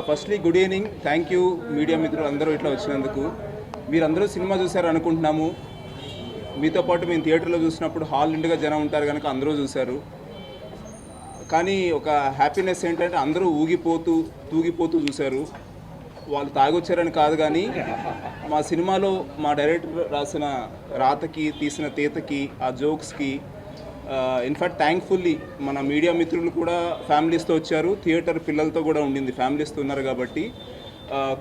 Firstly good evening. Thank you media మిత్రులు అందరూ ఇట్లా వచ్చినందుకు. మీరందరూ సినిమా చూశారు అనుకుంటున్నాము. మీతో పాటు మేము థియేటర్లో చూసినప్పుడు హాల్ నిండుగా జనం ఉంటారు కనుక అందరూ చూశారు. కానీ ఒక హ్యాపీనెస్ ఏంటంటే అందరూ తూగిపోతూ చూశారు. వాళ్ళు తాగొచ్చారని కాదు, కానీ మా సినిమాలో మా డైరెక్టర్ రాసిన రాతకి, తీసిన తీతకి, ఆ జోక్స్కి ఇన్ఫ్యాక్ట్ థ్యాంక్ఫుల్లీ మన మీడియా మిత్రులు కూడా ఫ్యామిలీస్తో వచ్చారు. థియేటర్ పిల్లలతో కూడా ఉండింది, ఫ్యామిలీస్తో ఉన్నారు కాబట్టి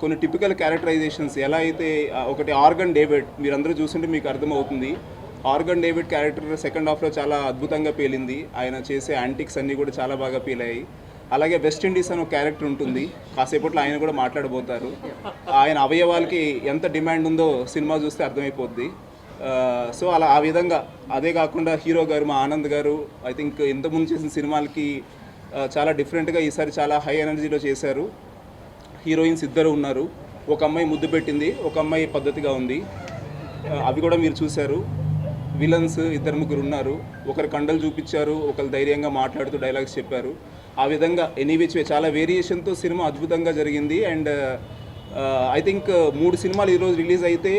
కొన్ని టిపికల్ క్యారెక్టరైజేషన్స్ ఎలా అయితే ఒకటి ఆర్గన్ డేవిడ్ మీరందరూ చూస్తుంటే మీకు అర్థమవుతుంది. ఆర్గన్ డేవిడ్ క్యారెక్టర్ సెకండ్ హాఫ్లో చాలా అద్భుతంగా పేలింది. ఆయన చేసే యాంటిక్స్ అన్నీ కూడా చాలా బాగా పేలాయి. అలాగే వెస్ట్ ఇండీస్ అని ఒక క్యారెక్టర్ ఉంటుంది, కాసేపట్లో ఆయన కూడా మాట్లాడబోతారు. ఆయన అవయవాలకి ఎంత డిమాండ్ ఉందో సినిమా చూస్తే అర్థమైపోద్ది. సో అలా ఆ విధంగా, అదే కాకుండా హీరో గారు మా ఆనంద్ గారు ఐ థింక్ ఇంతకుముందు చేసిన సినిమాలకి చాలా డిఫరెంట్గా ఈసారి చాలా హై ఎనర్జీలో చేశారు. హీరోయిన్స్ ఇద్దరు ఉన్నారు, ఒక అమ్మాయి ముద్దు పెట్టింది, ఒక అమ్మాయి పద్ధతిగా ఉంది, అవి కూడా మీరు చూశారు. విలన్స్ ఇద్దరు ముగ్గురు ఉన్నారు, ఒకరు కండలు చూపించారు, ఒకరు ధైర్యంగా మాట్లాడుతూ డైలాగ్స్ చెప్పారు. ఆ విధంగా ఎనీవిచ్ చాలా వేరియేషన్తో సినిమా అద్భుతంగా జరిగింది. అండ్ ఐ థింక్ 3 సినిమాలు ఈరోజు రిలీజ్ అయితే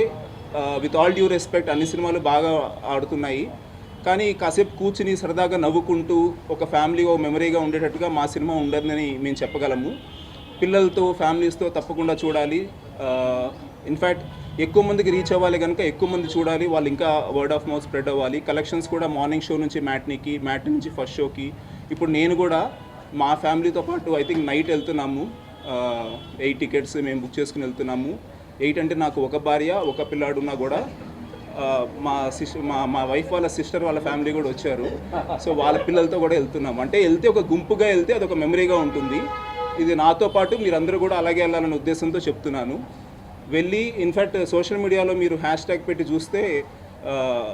విత్ ఆల్ డ్యూ రెస్పెక్ట్ అన్ని సినిమాలు బాగా ఆడుతున్నాయి. కానీ కాసేపు కూర్చుని సరదాగా నవ్వుకుంటూ ఒక ఫ్యామిలీ ఓ మెమరీగా ఉండేటట్టుగా మా సినిమా ఉండదని మేము చెప్పగలము. పిల్లలతో ఫ్యామిలీస్తో తప్పకుండా చూడాలి. ఇన్ఫ్యాక్ట్ ఎక్కువ మందికి రీచ్ అవ్వాలి కనుక ఎక్కువ మంది చూడాలి, వాళ్ళు ఇంకా వర్డ్ ఆఫ్ మౌత్ స్ప్రెడ్ అవ్వాలి. కలెక్షన్స్ కూడా మార్నింగ్ షో నుంచి మ్యాట్నీకి, మ్యాట్నీ నుంచి ఫస్ట్ షోకి, ఇప్పుడు నేను కూడా మా ఫ్యామిలీతో పాటు ఐ థింక్ నైట్ వెళ్తున్నాము. 8 టికెట్స్ మేము బుక్ చేసుకుని వెళ్తున్నాము. 8 అంటే నాకు ఒక భార్య ఒక పిల్లాడు ఉన్నా కూడా మా వైఫ్ వాళ్ళ సిస్టర్ వాళ్ళ ఫ్యామిలీ కూడా వచ్చారు. సో వాళ్ళ పిల్లలతో కూడా వెళ్తున్నాము. అంటే వెళ్తే ఒక గుంపుగా వెళ్తే అదొక మెమరీగా ఉంటుంది. ఇది నాతో పాటు మీరందరూ కూడా అలాగే వెళ్ళాలనే ఉద్దేశంతో చెప్తున్నాను. వెళ్ళి ఇన్ఫ్యాక్ట్ సోషల్ మీడియాలో మీరు హ్యాష్ ట్యాగ్ పెట్టి చూస్తే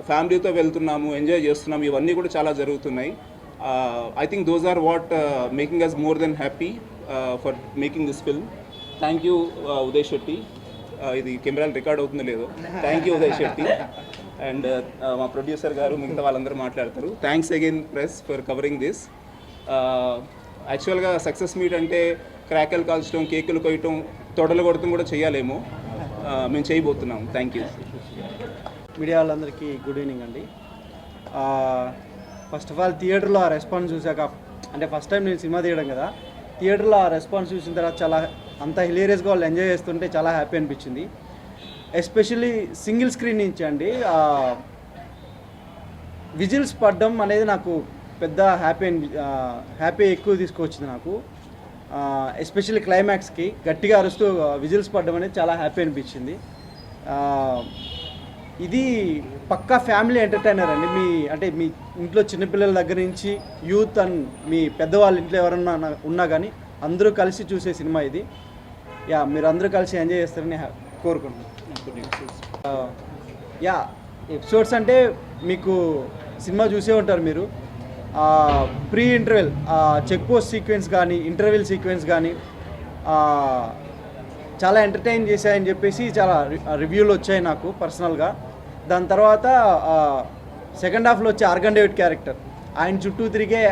ఫ్యామిలీతో వెళ్తున్నాము, ఎంజాయ్ చేస్తున్నాము, ఇవన్నీ కూడా చాలా జరుగుతున్నాయి. I think those are what making us more than happy for making this film. Thank you Uday Shetty. ఇది కెమెరాలు రికార్డ్ అవుతుందో లేదో. Thank you Uday Shetty. And మా ప్రొడ్యూసర్ గారు, మిగతా వాళ్ళందరూ మాట్లాడతారు. Thanks again press for covering this. యాక్చువల్గా సక్సెస్ మీట్ అంటే క్రాకలు కాల్చడం, కేకులు కొయ్యటం, తొడలు కొడటం కూడా చేయాలేమో, మేము చేయబోతున్నాము. Thank you. మీడియా వాళ్ళందరికీ గుడ్ ఈవినింగ్ అండి. ఫస్ట్ ఆఫ్ ఆల్ థియేటర్లో ఆ రెస్పాన్స్ చూసాక, అంటే ఫస్ట్ టైం నేను సినిమా తీయడం కదా, థియేటర్లో ఆ రెస్పాన్స్ చూసిన తర్వాత చాలా అంత హిలేరియస్గా వాళ్ళు ఎంజాయ్ చేస్తుంటే చాలా హ్యాపీ అనిపించింది. ఎస్పెషల్లీ సింగిల్ స్క్రీన్ నుంచి అండి విజిల్స్ పడడం అనేది నాకు పెద్ద హ్యాపీ ఎక్కువ తీసుకొచ్చింది నాకు. ఎస్పెషల్లీ క్లైమాక్స్కి గట్టిగా అరుస్తూ విజిల్స్ పడడం అనేది చాలా హ్యాపీ అనిపించింది. ఇది పక్కా ఫ్యామిలీ ఎంటర్టైనర్ అండి. మీ ఇంట్లో చిన్నపిల్లల దగ్గర నుంచి యూత్ అండ్ మీ పెద్దవాళ్ళ ఇంట్లో ఎవరన్నా ఉన్నా కానీ అందరూ కలిసి చూసే సినిమా ఇది. మీరు అందరూ కలిసి ఎంజాయ్ చేస్తారని కోరుకుంటున్నాను. ఎపిసోడ్స్ అంటే మీకు సినిమా చూసే ఉంటారు మీరు. Pre interval check post sequence కానీ, ఇంటర్వెల్ సీక్వెన్స్ కానీ చాలా ఎంటర్టైన్ చేశాయని చెప్పేసి చాలా రివ్యూలు వచ్చాయి నాకు పర్సనల్గా. దాని తర్వాత సెకండ్ హాఫ్లో వచ్చే ఆర్గన్ డేవిడ్ క్యారెక్టర్, ఆయన చుట్టూ తిరిగే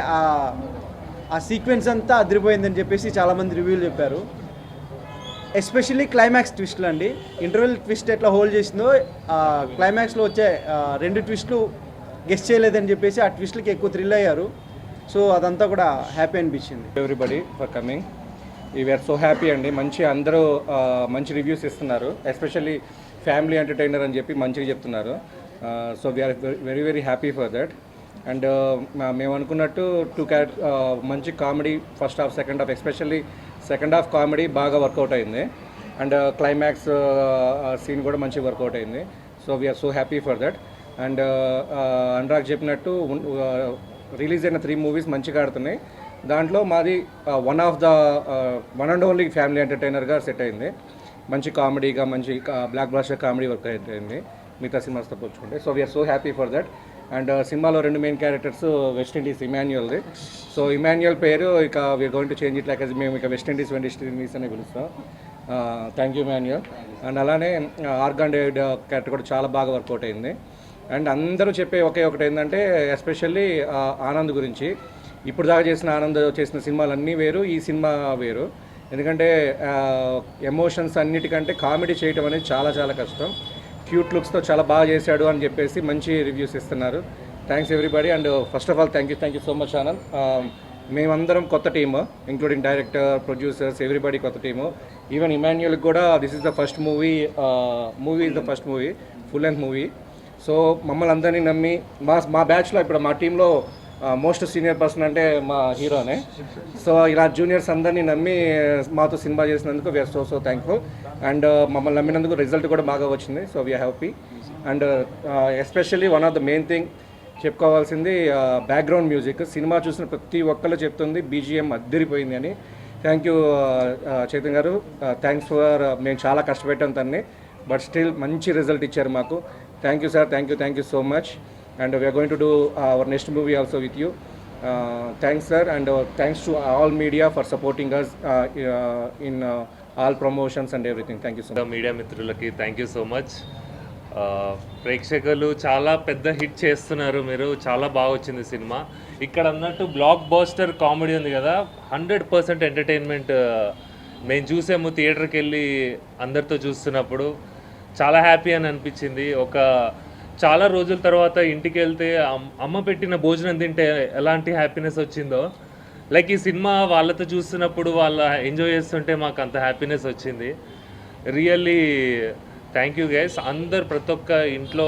ఆ సీక్వెన్స్ అంతా అదిరిపోయిందని చెప్పేసి చాలామంది రివ్యూలు చెప్పారు. ఎస్పెషల్లీ క్లైమాక్స్ ట్విస్ట్లు అండి. ఇంటర్వెల్ ట్విస్ట్ ఎట్లా హోల్డ్ చేసిందో క్లైమాక్స్లో వచ్చే 2 ట్విస్ట్లు గెస్ట్ చేయలేదని చెప్పేసి ఆ ట్విస్ట్లకి ఎక్కువ థ్రిల్ అయ్యారు. సో అదంతా కూడా హ్యాపీ అనిపించింది. Everybody for coming. We are so happy అండి. అందరూ మంచి రివ్యూస్ ఇస్తున్నారు. ఎస్పెషల్లీ ఫ్యామిలీ ఎంటర్టైనర్ అని చెప్పి మంచిగా చెప్తున్నారు. So we are very very happy for that. And మేము అనుకున్నట్టు మంచి comedy first half, second half, especially second half comedy బాగా వర్కౌట్ అయింది. అండ్ క్లైమాక్స్ సీన్ కూడా మంచిగా వర్కౌట్ అయింది. So we are so happy for that. And Anurag చెప్పినట్టు రిలీజ్ అయిన 3 మూవీస్ మంచిగా ఆడుతున్నాయి. దాంట్లో మాది వన్ అండ్ ఓన్లీ ఫ్యామిలీ ఎంటర్టైనర్గా సెట్ అయింది. మంచి కామెడీగా, మంచి బ్లాక్ బ్లాస్టర్ కామెడీ వర్క్ అయింది మిగతా సినిమాస్తో పోల్చుకుంటే. So we are so happy for that. And సినిమాలో 2 మెయిన్ క్యారెక్టర్స్ వెస్ట్ ఇండీస్, ఇమాన్యుయల్ది. సో ఇమాన్యుయల్ పేరు ఇక we are going to change it like మేము ఇక వెస్ట్ ఇండీస్ అని పిలుస్తాం. Thank you Emmanuel. అండ్ అలానే ఆర్గన్ డేవిడ్ క్యారెక్టర్ కూడా చాలా బాగా వర్కౌట్ అయింది. అండ్ అందరూ చెప్పే ఒకటి ఏంటంటే ఎస్పెషల్లీ ఆనంద్ గురించి. ఇప్పుడు దాకా ఆనంద్ చేసిన సినిమాలన్నీ వేరు, ఈ సినిమా వేరు. ఎందుకంటే ఎమోషన్స్ అన్నిటికంటే కామెడీ చేయడం అనేది చాలా చాలా కష్టం. క్యూట్ లుక్స్తో చాలా బాగా చేశాడు అని చెప్పేసి మంచి రివ్యూస్ ఇస్తున్నారు. Thanks everybody. And first of all thank you so much Anand. మేమందరం కొత్త team, including director, producers, everybody కొత్త టీము. ఈవెన్ ఇమాన్యుయల్కి కూడా this is the first movie is the first movie, full length movie. So మమ్మల్ని అందరినీ నమ్మి మా బ్యాచ్లో ఇప్పుడు మా టీంలో మోస్ట్ సీనియర్ పర్సన్ అంటే మా హీరోనే. సో ఇలా జూనియర్స్ అందరినీ నమ్మి మాతో సినిమా చేసినందుకు వీఆర్ సో థ్యాంక్ఫుల్. అండ్ మమ్మల్ని నమ్మినందుకు రిజల్ట్ కూడా బాగా వచ్చింది. So we are happy. And especially one of the main thing చెప్పుకోవాల్సింది బ్యాక్గ్రౌండ్ మ్యూజిక్. సినిమా చూసిన ప్రతి ఒక్కళ్ళు చెప్తుంది బీజిఎం అద్దరిపోయింది అని. థ్యాంక్ యూ చైతన్య గారు. థ్యాంక్స్ ఫర్ మేము చాలా కష్టపెట్టాం తన్ని, బట్ స్టిల్ మంచి రిజల్ట్ ఇచ్చారు మాకు. Thank you sir, thank you so much. And we are going to do our next movie also with you. Thanks sir, and thanks to all media for supporting us in all promotions and everything. Thank you so much. Media మిత్రులకి thank you so much. ప్రేక్షకులు చాలా పెద్ద hit చేస్తున్నారు, మీరు చాలా బాగా వచ్చింది cinema. ఇక్కడ అన్నట్టు బ్లాక్ బస్టర్ కామెడీ ఉంది కదా, 100% ఎంటర్టైన్మెంట్. మేము చూసాము థియేటర్కి వెళ్ళి అందరితో చూస్తున్నప్పుడు, చాలా హ్యాపీ అని అనిపించింది. ఒక చాలా రోజుల తర్వాత ఇంటికి వెళ్తే అమ్మ పెట్టిన భోజనం తింటే ఎలాంటి హ్యాపీనెస్ వచ్చిందో, లైక్ ఈ సినిమా వాళ్ళతో చూస్తున్నప్పుడు వాళ్ళ ఎంజాయ్ చేస్తుంటే మాకు అంత హ్యాపీనెస్ వచ్చింది. Really thank you guys. అందరు ప్రతి ఒక్క ఇంట్లో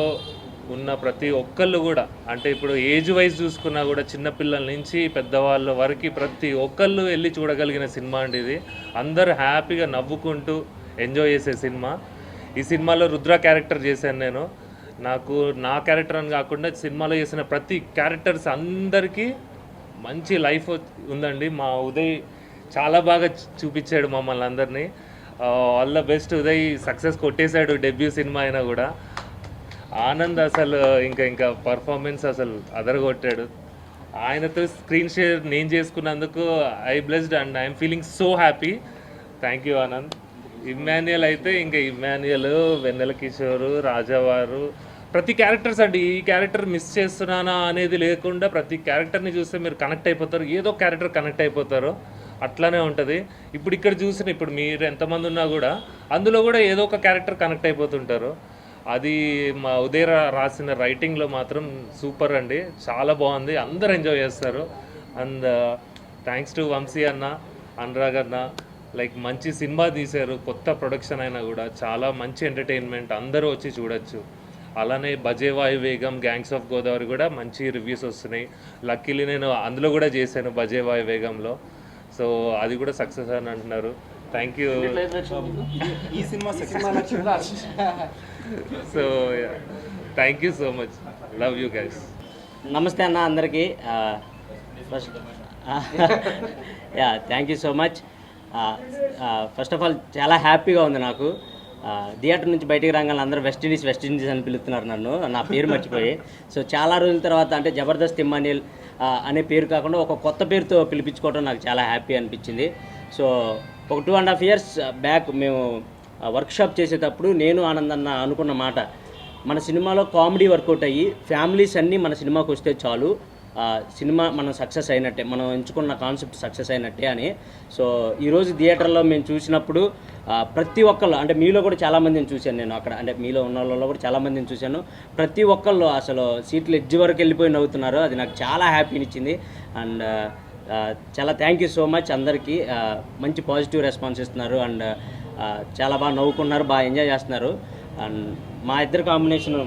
ఉన్న ప్రతి ఒక్కళ్ళు కూడా, అంటే ఇప్పుడు ఏజ్ వైజ్ చూసుకున్నా కూడా చిన్నపిల్లల నుంచి పెద్దవాళ్ళ వరకు ప్రతి ఒక్కళ్ళు వెళ్ళి చూడగలిగిన సినిమా అండి ఇది. అందరు హ్యాపీగా నవ్వుకుంటూ ఎంజాయ్ చేసే సినిమా. ఈ సినిమాలో రుద్ర క్యారెక్టర్ చేశాను నేను. నాకు నా క్యారెక్టర్ అని కాకుండా సినిమాలో చేసిన ప్రతి క్యారెక్టర్స్ అందరికీ మంచి లైఫ్ ఉందండి. మా ఉదయ్ చాలా బాగా చూపించాడు మమ్మల్ని అందరినీ. All the best Uday. Success కొట్టేశాడు డెబ్యూ సినిమా అయినా కూడా. ఆనంద్ అసలు ఇంకా పర్ఫార్మెన్స్ అసలు అదరగొట్టాడు. ఆయనతో స్క్రీన్ షేర్ నేను చేసుకున్నందుకు I blessed and I'm feeling so happy. Thank you Anand. Immanuel అయితే ఇంకా ఇమ్మాన్యుయల్, వెన్నెల కిషోరు, రాజావారు, ప్రతి క్యారెక్టర్స్ అండి. ఈ క్యారెక్టర్ మిస్ చేస్తున్నానా అనేది లేకుండా ప్రతి క్యారెక్టర్ని చూస్తే మీరు కనెక్ట్ అయిపోతారు, ఏదో క్యారెక్టర్ కనెక్ట్ అయిపోతారు. అట్లానే ఉంటుంది. ఇప్పుడు చూసిన ఇప్పుడు మీరు ఎంతమంది ఉన్నా కూడా అందులో కూడా ఏదో ఒక క్యారెక్టర్ కనెక్ట్ అయిపోతుంటారు. అది మా ఉదయ్ రాసిన రైటింగ్లో మాత్రం సూపర్ అండి, చాలా బాగుంది. అందరు ఎంజాయ్ చేస్తారు. అండ్ థ్యాంక్స్ టు వంశీ అన్న, అనురాగ్ అన్న. లైక్ మంచి సినిమా తీశారు, కొత్త ప్రొడక్షన్ అయినా కూడా చాలా మంచి ఎంటర్టైన్మెంట్, అందరూ వచ్చి చూడొచ్చు. అలానే బజేవాయు వేగం, గ్యాంగ్స్ ఆఫ్ గోదావరి కూడా మంచి రివ్యూస్ వస్తున్నాయి. లక్కీలీ నేను అందులో కూడా చేశాను బజేవాయు వేగంలో. సో అది కూడా సక్సెస్ అని అంటున్నారు. Thank you. ఈ సినిమా so thank you so much. Love you guys. నమస్తే అన్న అందరికీ. First thank you so much. First of all చాలా హ్యాపీగా ఉంది నాకు. థియేటర్ నుంచి బయటికి రాగానే అందరూ వెస్ట్ ఇండీస్ అని పిలుస్తున్నారు నన్ను, నా పేరు మర్చిపోయి. సో చాలా రోజుల తర్వాత అంటే జబర్దస్త్ ఇమ్మాన్యుయల్ అనే పేరు కాకుండా ఒక కొత్త పేరుతో పిలిపించుకోవడం నాకు చాలా హ్యాపీ అనిపించింది. సో ఒక 2.5 years బ్యాక్ మేము వర్క్షాప్ చేసేటప్పుడు నేను ఆనందన్న అనుకున్న మాట, మన సినిమాలో కామెడీ వర్కౌట్ అయ్యి ఫ్యామిలీస్ అన్నీ మన సినిమాకి వస్తే చాలు, సినిమా మనం సక్సెస్ అయినట్టే, మనం ఎంచుకున్న కాన్సెప్ట్ సక్సెస్ అయినట్టే అని. సో ఈరోజు థియేటర్లో మేము చూసినప్పుడు ప్రతి ఒక్కళ్ళు, అంటే మీలో కూడా చాలామందిని చూశాను నేను అక్కడ, అంటే మీలో ఉన్న వాళ్ళలో కూడా చాలామందిని చూశాను. ప్రతి ఒక్కళ్ళు అసలు సీట్లు ఎడ్జ్ వరకు వెళ్ళిపోయి నవ్వుతున్నారు. అది నాకు చాలా హ్యాపీనిచ్చింది. అండ్ చాలా థ్యాంక్ యూ సో మచ్ అందరికీ. మంచి పాజిటివ్ రెస్పాన్స్ ఇస్తున్నారు అండ్ చాలా బాగా నవ్వుకున్నారు, బాగా ఎంజాయ్ చేస్తున్నారు. అండ్ మా ఇద్దరు కాంబినేషను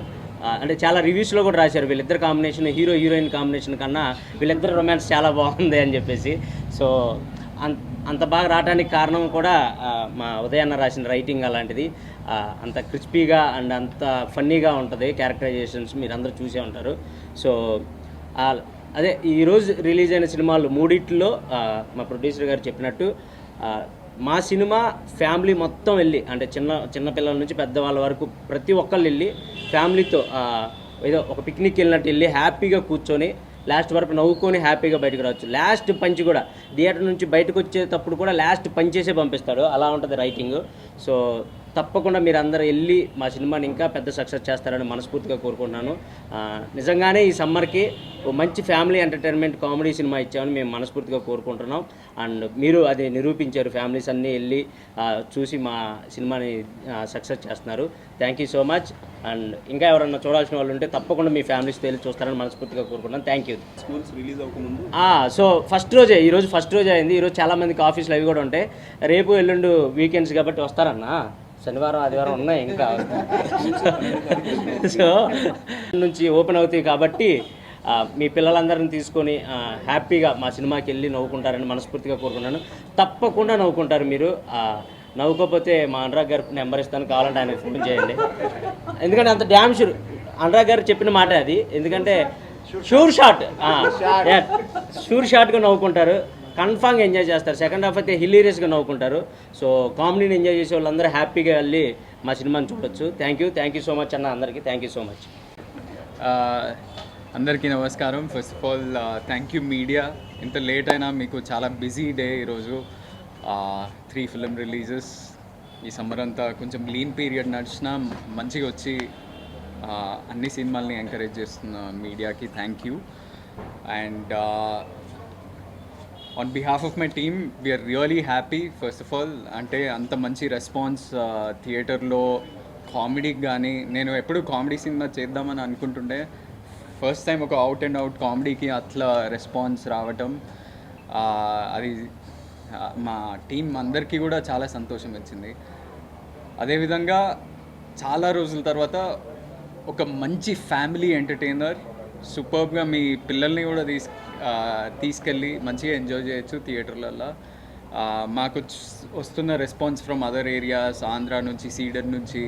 అంటే చాలా రివ్యూస్లో కూడా రాశారు, వీళ్ళిద్దరు కాంబినేషన్ హీరో హీరోయిన్ కాంబినేషన్ కన్నా వీళ్ళిద్దరు రొమాన్స్ చాలా బాగుంది అని చెప్పేసి. సో అంత బాగా రావడానికి కారణం కూడా మా ఉదయన్న రాసిన రైటింగ్ అలాంటిది. అంత క్రిస్పీగా అండ్ అంత ఫన్నీగా ఉంటుంది క్యారెక్టరైజేషన్స్, మీరు అందరూ చూసే ఉంటారు. సో అదే ఈరోజు రిలీజ్ అయిన సినిమాలు మూడిట్లో మా ప్రొడ్యూసర్ గారు చెప్పినట్టు మా సినిమా ఫ్యామిలీ మొత్తం వెళ్ళి, అంటే చిన్న పిల్లల నుంచి పెద్దవాళ్ళ వరకు ప్రతి ఒక్కళ్ళు వెళ్ళి ఫ్యామిలీతో ఏదో ఒక పిక్నిక్ వెళ్ళినట్టు వెళ్ళి హ్యాపీగా కూర్చొని లాస్ట్ వరకు నవ్వుకొని హ్యాపీగా బయటకు రావచ్చు. లాస్ట్ పంచ్ కూడా థియేటర్ నుంచి బయటకు వచ్చేటప్పుడు కూడా లాస్ట్ పంచేసే పంపిస్తాడు, అలా ఉంటుంది రైటింగ్. సో తప్పకుండా మీరు అందరూ వెళ్ళి మా సినిమాని ఇంకా పెద్ద సక్సెస్ చేస్తారని మనస్ఫూర్తిగా కోరుకుంటున్నాను. నిజంగానే ఈ సమ్మర్కి ఓ మంచి ఫ్యామిలీ ఎంటర్టైన్మెంట్ కామెడీ సినిమా ఇచ్చామని మేము మనస్ఫూర్తిగా కోరుకుంటున్నాం. అండ్ మీరు అది నిరూపించారు, ఫ్యామిలీస్ అన్నీ వెళ్ళి చూసి మా సినిమాని సక్సెస్ చేస్తున్నారు. Thank you so much. And ఇంకా ఎవరన్నా చూడాల్సిన వాళ్ళు ఉంటే తప్పకుండా మీ ఫ్యామిలీస్తో వెళ్ళి చూస్తారని మనస్ఫూర్తిగా కోరుకుంటున్నాను. Thank you. స్కూల్స్ రిలీజ్ అవ్వకముందు సో ఈరోజు ఫస్ట్ రోజే అయింది. ఈరోజు చాలామందికి ఆఫీసులు అవి కూడా ఉంటాయి. రేపు ఎల్లుండి వీకెండ్స్ కాబట్టి వస్తారన్నా, శనివారం ఆదివారం ఉన్నాయి ఇంకా. సో నుంచి ఓపెన్ అవుతాయి కాబట్టి మీ పిల్లలందరిని తీసుకొని హ్యాపీగా మా సినిమాకి వెళ్ళి నవ్వుకుంటారని మనస్ఫూర్తిగా కోరుకున్నాను. తప్పకుండా నవ్వుకుంటారు మీరు. నవ్వుకోకపోతే మా అనురాగ్ గారి నెంబర్ ఇస్తాను, కావాలంటే ఆయనకు ఫోన్ చేయండి. ఎందుకంటే అంత డ్యామ్ షూర్ అనురాగ్ గారు చెప్పిన మాట అది. ఎందుకంటే షూర్ షాట్గా నవ్వుకుంటారు, కన్ఫామ్గా ఎంజాయ్ చేస్తారు. సెకండ్ హాఫ్ అయితే హిలీరియస్గా నవ్వుకుంటారు. సో కామెడీని ఎంజాయ్ చేసే వాళ్ళందరూ హ్యాపీగా వెళ్ళి మా సినిమాని చూడొచ్చు. థ్యాంక్ యూ సో మచ్ అన్న, అందరికీ థ్యాంక్ యూ సో మచ్. అందరికీ నమస్కారం. First of all thank you media. ఇంత లేట్ అయినా మీకు చాలా బిజీ డే ఈరోజు. 3 ఫిలిం రిలీజెస్ ఈ సమ్మర్ అంతా కొంచెం లీన్ పీరియడ్ నడిచినా మంచిగా వచ్చి అన్ని సినిమాల్ని ఎంకరేజ్ చేస్తున్న మీడియాకి thank you. And on behalf of my team we are really happy. First of all అంటే అంత మంచి రెస్పాన్స్ థియేటర్లో కామెడీకి కానీ, నేను ఎప్పుడు కామెడీ సినిమా చేద్దామని అనుకుంటుండే, ఫస్ట్ టైం ఒక అవుట్ అండ్ అవుట్ కామెడీకి అట్లా రెస్పాన్స్ రావటం అది మా టీం అందరికీ కూడా చాలా సంతోషం వచ్చింది. అదేవిధంగా చాలా రోజుల తర్వాత ఒక మంచి ఫ్యామిలీ ఎంటర్టైనర్, సూపర్బ్గా మీ పిల్లల్ని కూడా తీసుకెళ్ళి మంచిగా ఎంజాయ్ చేయొచ్చు థియేటర్లలో. మాకు వస్తున్న response from other areas, Andhra నుంచి, సీడర్ నుంచి,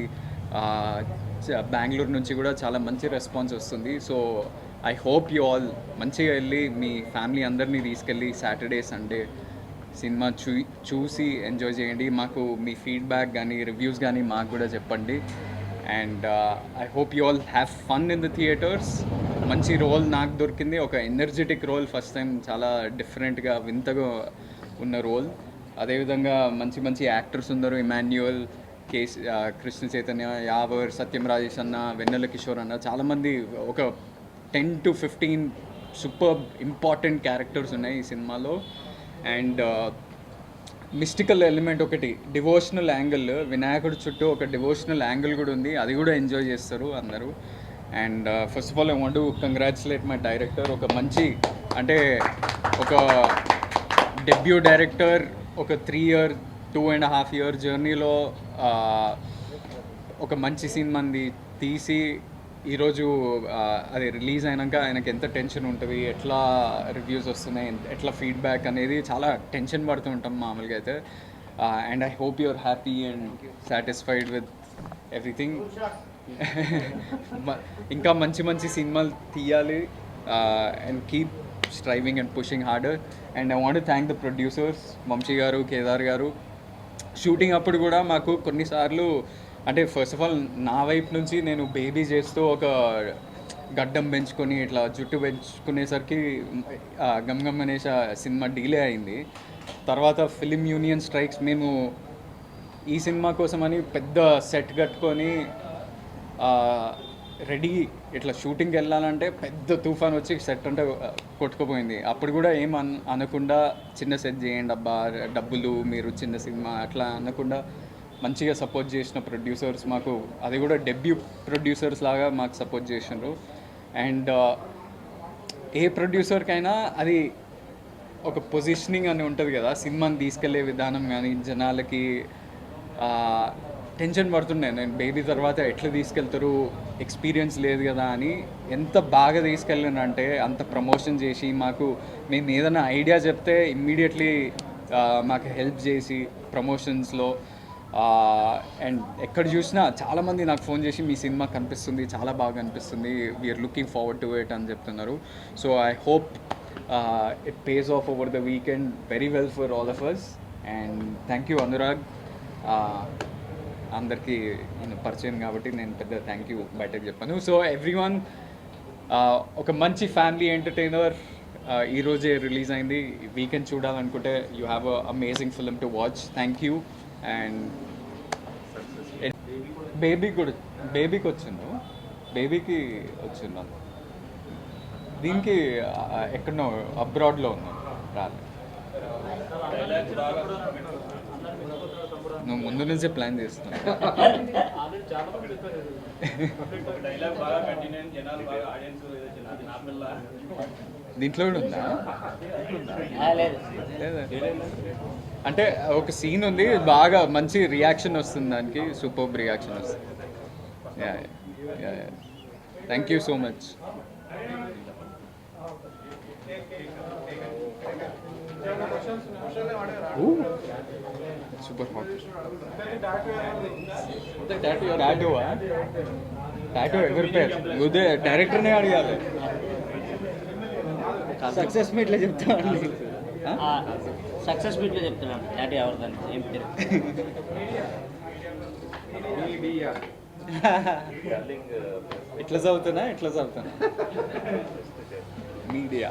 బెంగళూరు నుంచి కూడా చాలా మంచి రెస్పాన్స్ వస్తుంది. So I hope you all మంచిగా వెళ్ళి మీ ఫ్యామిలీ అందరినీ తీసుకెళ్ళి సాటర్డే సండే సినిమా చూసి ఎంజాయ్ చేయండి. మాకు మీ ఫీడ్బ్యాక్ కానీ రివ్యూస్ కానీ మాకు కూడా చెప్పండి. And I hope you all have fun in the theatres. మంచి రోల్ నాకు దొరికింది, ఒక ఎనర్జెటిక్ రోల్, ఫస్ట్ టైం చాలా డిఫరెంట్గా వింతగా ఉన్న రోల్. అదేవిధంగా మంచి మంచి యాక్టర్స్ ఉన్నారు, ఇమాన్యుయల్, కృష్ణ చైతన్య, యావర్, సత్యం రాజేష్ అన్న, వెన్నెల కిషోర్ అన్న, చాలామంది ఒక 10 to 15 సూపర్ ఇంపార్టెంట్ క్యారెక్టర్స్ ఉన్నాయి ఈ సినిమాలో. అండ్ మిస్టికల్ ఎలిమెంట్ ఒకటి, డివోషనల్ యాంగిల్, వినాయకుడి చుట్టూ ఒక డివోషనల్ యాంగిల్ కూడా ఉంది, అది కూడా ఎంజాయ్ చేస్తారు అందరూ. And first of all I want to congratulate my director. ఒక మంచి అంటే ఒక డెబ్యూ డైరెక్టర్ ఒక 2.5 year జర్నీలో ఒక మంచి సినిమాని తీసి ఈరోజు అది రిలీజ్ అయినాక ఆయనకి ఎంత టెన్షన్ ఉంటుంది, ఎట్లా రివ్యూస్ వస్తున్నాయి, ఎట్లా ఫీడ్బ్యాక్ అనేది చాలా టెన్షన్ పడుతూ ఉంటాం మామూలుగా అయితే. And I hope you're happy and satisfied with everything. ఇంకా మంచి మంచి సినిమాలు తీయాలి and keep striving and pushing harder. And I want to thank the producers, Vamsi garu, Kedar గారు. షూటింగ్ అప్పుడు కూడా మాకు కొన్నిసార్లు అంటే ఫస్ట్ ఆఫ్ ఆల్ నా వైపు నుంచి నేను బేబీ చేస్తూ ఒక గడ్డం పెంచుకొని ఇట్లా జుట్టు పెంచుకునేసరికి గమ్ గమ్ అనేసి సినిమా డిలే అయింది. తర్వాత ఫిలిం యూనియన్ స్ట్రైక్స్, మేము ఈ సినిమా కోసమని పెద్ద సెట్ కట్టుకొని రెడీ ఇట్లా షూటింగ్కి వెళ్ళాలంటే పెద్ద తుఫాన్ వచ్చి సెట్ అంటే కొట్టుకుపోయింది. అప్పుడు కూడా ఏం అనకుండా చిన్న సెట్ చేయండి అబ్బా, డబ్బులు, మీరు చిన్న సినిమా అట్లా అనకుండా మంచిగా సపోర్ట్ చేసిన ప్రొడ్యూసర్స్ మాకు, అది కూడా డెబ్యూ ప్రొడ్యూసర్స్ లాగా మాకు సపోర్ట్ చేసినారు. అండ్ ఏ ప్రొడ్యూసర్కైనా అది ఒక పొజిషనింగ్ అని ఉంటుంది కదా, సినిమాని తీసుకెళ్లే విధానం కానీ జనాలకి టెన్షన్ పడుతుండే. నేను బేబీ తర్వాత ఎట్లా తీసుకెళ్తారు, ఎక్స్పీరియన్స్ లేదు కదా అని. ఎంత బాగా తీసుకెళ్ళానంటే అంత ప్రమోషన్ చేసి మేము ఏదైనా ఐడియా చెప్తే ఇమ్మీడియట్లీ మాకు హెల్ప్ చేసి ప్రమోషన్స్లో. అండ్ ఎక్కడ చూసినా చాలామంది నాకు ఫోన్ చేసి మీ సినిమా కనిపిస్తుంది, చాలా బాగా కనిపిస్తుంది, we are looking forward to it అని చెప్తున్నారు. So I hope it pays off over the weekend very well for all of us. And thank you Anurag. అందరికీ నేను పరిచయం కాబట్టి నేను పెద్ద థ్యాంక్ యూ బయటకు చెప్పాను. సో ఎవ్రీవన్, ఒక మంచి ఫ్యామిలీ ఎంటర్టైనర్ ఈరోజే రిలీజ్ అయింది. వీకెండ్ చూడాలనుకుంటే you have a amazing film to watch. Thank you. And బేబీకి వచ్చిండు, బేబీకి వచ్చిన్నాను. దీనికి ఎక్కడో అబ్రాడ్లో ఉన్నాను, రాలేదు. నువ్వు ముందు నుంచే ప్లాన్ చేస్తున్నావు. దీంట్లో కూడా ఉందా? లేదా? అంటే ఒక సీన్ ఉంది, బాగా మంచి రియాక్షన్ వస్తుంది దానికి, సూపర్ రియాక్షన్ వస్తుంది. Thank you so much. Super hot. Tattoo ఎవరి పేరు? ఉదయ్ డైరెక్టర్నే అడగాలి. సక్సెస్ మీట్లో చెప్తామండి. సక్సెస్ మీట్లో చెప్తున్నాను డాడీ ఎవరిదని ఏం పేరు. ఎట్లా చదువుతున్నా మీడియా.